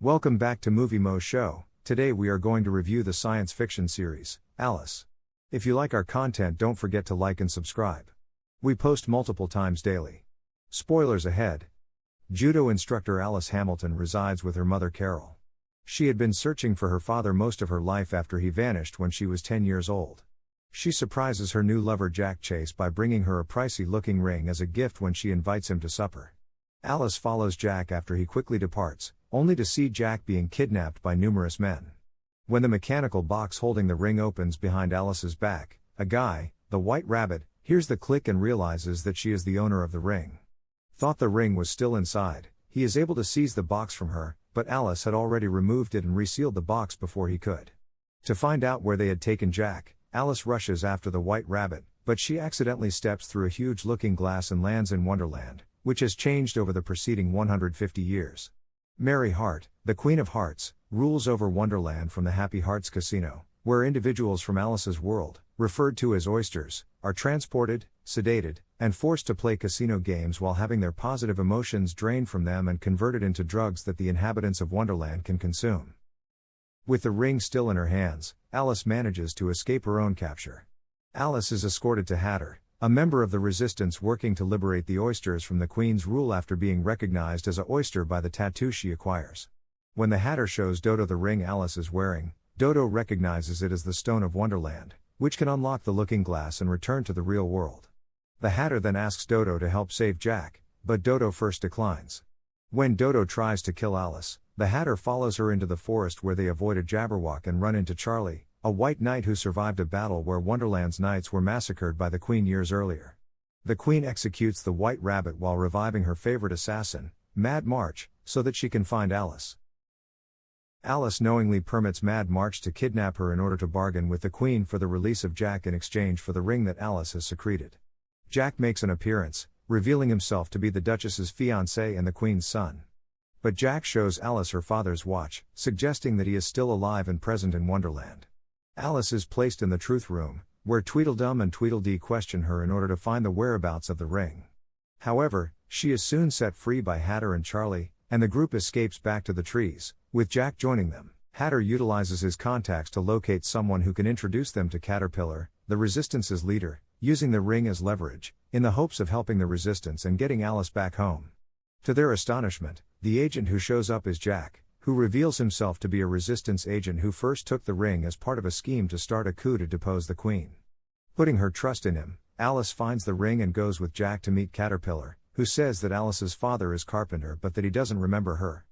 Welcome back to Movie Moshow. Today we are going to review the science fiction series, Alice. If you like our content, don't forget to like and subscribe. We post multiple times daily. Spoilers ahead. Judo instructor Alice Hamilton resides with her mother Carol. She had been searching for her father most of her life after he vanished when she was 10 years old. She surprises her new lover Jack Chase by bringing her a pricey-looking ring as a gift when she invites him to supper. Alice follows Jack after he quickly departs, only to see Jack being kidnapped by numerous men. When the mechanical box holding the ring opens behind Alice's back, a guy, the White Rabbit, hears the click and realizes that she is the owner of the ring. Thought the ring was still inside, he is able to seize the box from her, but Alice had already removed it and resealed the box before he could. To find out where they had taken Jack, Alice rushes after the White Rabbit, but she accidentally steps through a huge looking glass and lands in Wonderland, which has changed over the preceding 150 years. Mary Hart, the Queen of Hearts, rules over Wonderland from the Happy Hearts Casino, where individuals from Alice's world, referred to as oysters, are transported, sedated, and forced to play casino games while having their positive emotions drained from them and converted into drugs that the inhabitants of Wonderland can consume. With the ring still in her hands, Alice manages to escape her own capture. Alice is escorted to Hatter, a member of the resistance working to liberate the oysters from the Queen's rule after being recognized as a oyster by the tattoo she acquires. When the Hatter shows Dodo the ring Alice is wearing, Dodo recognizes it as the Stone of Wonderland, which can unlock the looking glass and return to the real world. The Hatter then asks Dodo to help save Jack, but Dodo first declines. When Dodo tries to kill Alice, the Hatter follows her into the forest where they avoid a Jabberwock and run into Charlie, a white knight who survived a battle where Wonderland's knights were massacred by the Queen years earlier. The Queen executes the White Rabbit while reviving her favorite assassin, Mad March, so that she can find Alice. Alice knowingly permits Mad March to kidnap her in order to bargain with the Queen for the release of Jack in exchange for the ring that Alice has secreted. Jack makes an appearance, revealing himself to be the Duchess's fiancé and the Queen's son. But Jack shows Alice her father's watch, suggesting that he is still alive and present in Wonderland. Alice is placed in the Truth Room, where Tweedledum and Tweedledee question her in order to find the whereabouts of the ring. However, she is soon set free by Hatter and Charlie, and the group escapes back to the trees, with Jack joining them. Hatter utilizes his contacts to locate someone who can introduce them to Caterpillar, the Resistance's leader, using the ring as leverage, in the hopes of helping the Resistance and getting Alice back home. To their astonishment, the agent who shows up is Jack, who reveals himself to be a Resistance agent who first took the ring as part of a scheme to start a coup to depose the Queen. Putting her trust in him, Alice finds the ring and goes with Jack to meet Caterpillar, who says that Alice's father is Carpenter but that he doesn't remember her.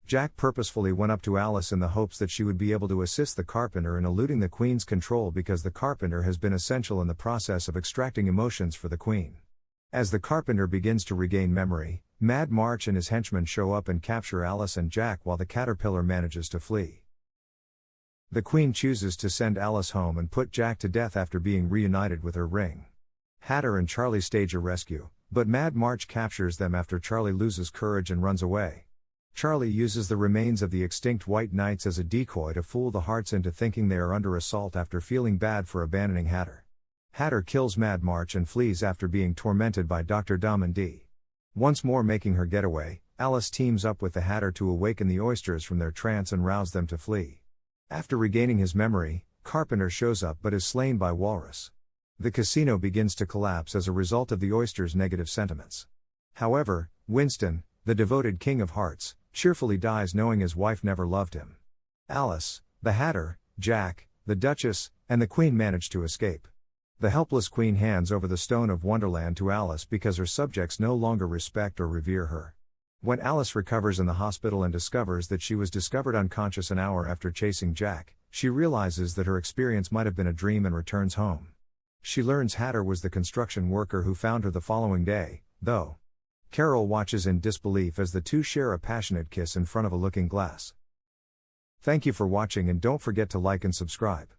Jack purposefully went up to Alice in the hopes that she would be able to assist the Carpenter in eluding the Queen's control because the Carpenter has been essential in the process of extracting emotions for the Queen. As the Carpenter begins to regain memory, Mad March and his henchmen show up and capture Alice and Jack while the Caterpillar manages to flee. The Queen chooses to send Alice home and put Jack to death after being reunited with her ring. Hatter and Charlie stage a rescue, but Mad March captures them after Charlie loses courage and runs away. Charlie uses the remains of the extinct White Knights as a decoy to fool the Hearts into thinking they are under assault after feeling bad for abandoning Hatter. Hatter kills Mad March and flees after being tormented by Dr. Dum and Dee. Once more making her getaway, Alice teams up with the Hatter to awaken the oysters from their trance and rouse them to flee. After regaining his memory, Carpenter shows up but is slain by Walrus. The casino begins to collapse as a result of the oysters' negative sentiments. However, Winston, the devoted King of Hearts, cheerfully dies knowing his wife never loved him. Alice, the Hatter, Jack, the Duchess, and the Queen manage to escape. The helpless Queen hands over the Stone of Wonderland to Alice because her subjects no longer respect or revere her. When Alice recovers in the hospital and discovers that she was discovered unconscious an hour after chasing Jack, she realizes that her experience might have been a dream and returns home. She learns Hatter was the construction worker who found her the following day, though. Carol watches in disbelief as the two share a passionate kiss in front of a looking glass. Thank you for watching and don't forget to like and subscribe.